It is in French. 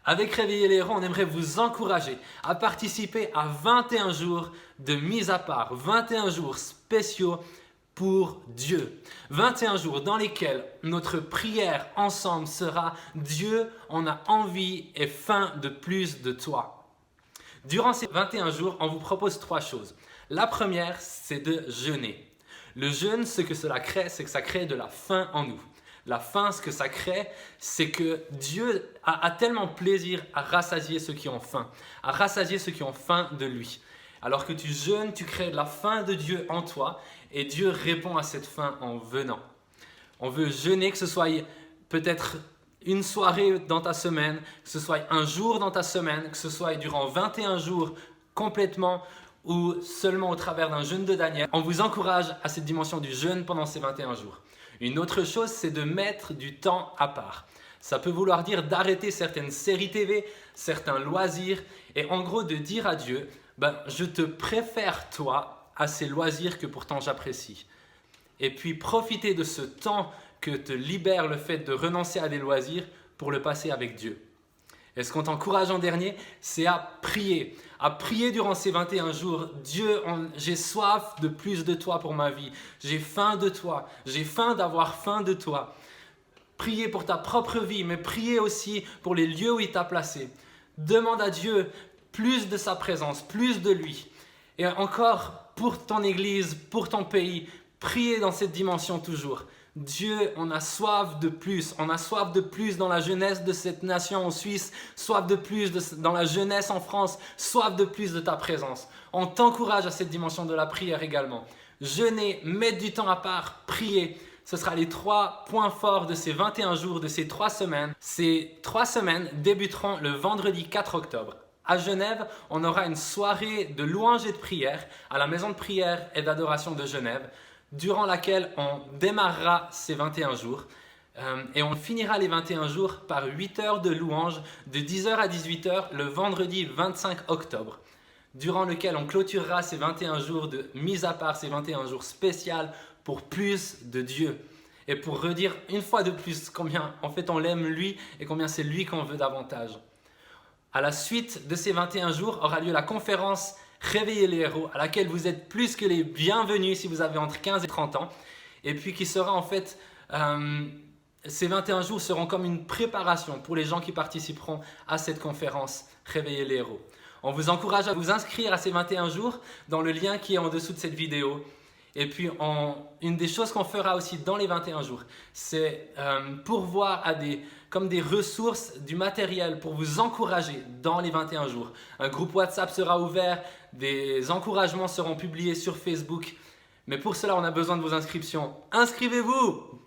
Avec Réveiller les héros, on aimerait vous encourager à participer à 21 jours de mise à part, 21 jours spéciaux pour Dieu. 21 jours dans lesquels notre prière ensemble sera Dieu, on a envie et faim de plus de toi. Durant ces 21 jours, on vous propose 3 choses. La première, c'est de jeûner. Le jeûne, ce que cela crée, c'est que ça crée de la faim en nous. La faim, ce que ça crée, c'est que Dieu a tellement plaisir à rassasier ceux qui ont faim, à rassasier ceux qui ont faim de lui. Alors que tu jeûnes, tu crées de la faim de Dieu en toi et Dieu répond à cette faim en venant. On veut jeûner, que ce soit peut-être une soirée dans ta semaine, que ce soit un jour dans ta semaine, que ce soit durant 21 jours complètement ou seulement au travers d'un jeûne de Daniel. On vous encourage à cette dimension du jeûne pendant ces 21 jours. Une autre chose, c'est de mettre du temps à part. Ça peut vouloir dire d'arrêter certaines séries TV, certains loisirs et en gros de dire à Dieu, je te préfère toi à ces loisirs que pourtant j'apprécie. Et puis profiter de ce temps que te libère le fait de renoncer à des loisirs pour le passer avec Dieu. Et ce qu'on t'encourage en dernier, c'est à prier durant ces 21 jours. Dieu, j'ai soif de plus de toi pour ma vie. J'ai faim de toi. J'ai faim d'avoir faim de toi. Priez pour ta propre vie, mais priez aussi pour les lieux où il t'a placé. Demande à Dieu plus de sa présence, plus de lui. Et encore, pour ton église, pour ton pays, priez dans cette dimension toujours. Dieu, on a soif de plus. On a soif de plus dans la jeunesse de cette nation en Suisse, soif de plus dans la jeunesse en France, soif de plus de ta présence. On t'encourage à cette dimension de la prière également. Jeûner, mettre du temps à part, prier. Ce sera les 3 points forts de ces 21 jours, de ces 3 semaines. Ces 3 semaines débuteront le vendredi 4 octobre. À Genève, on aura une soirée de louange et de prière à la maison de prière et d'adoration de Genève, durant laquelle on démarrera ces 21 jours et on finira les 21 jours par 8 heures de louange de 10h à 18h le vendredi 25 octobre, durant lequel on clôturera ces 21 jours de mise à part, ces 21 jours spéciaux pour plus de Dieu et pour redire une fois de plus combien en fait on l'aime lui et combien c'est lui qu'on veut davantage. À la suite de ces 21 jours aura lieu la conférence Réveiller les héros, à laquelle vous êtes plus que les bienvenus si vous avez entre 15 et 30 ans. Et puis qui sera en fait, ces 21 jours seront comme une préparation pour les gens qui participeront à cette conférence Réveiller les héros. On vous encourage à vous inscrire à ces 21 jours dans le lien qui est en dessous de cette vidéo. Et puis, une des choses qu'on fera aussi dans les 21 jours, c'est pourvoir à comme des ressources, du matériel pour vous encourager dans les 21 jours. Un groupe WhatsApp sera ouvert, des encouragements seront publiés sur Facebook. Mais pour cela, on a besoin de vos inscriptions. Inscrivez-vous!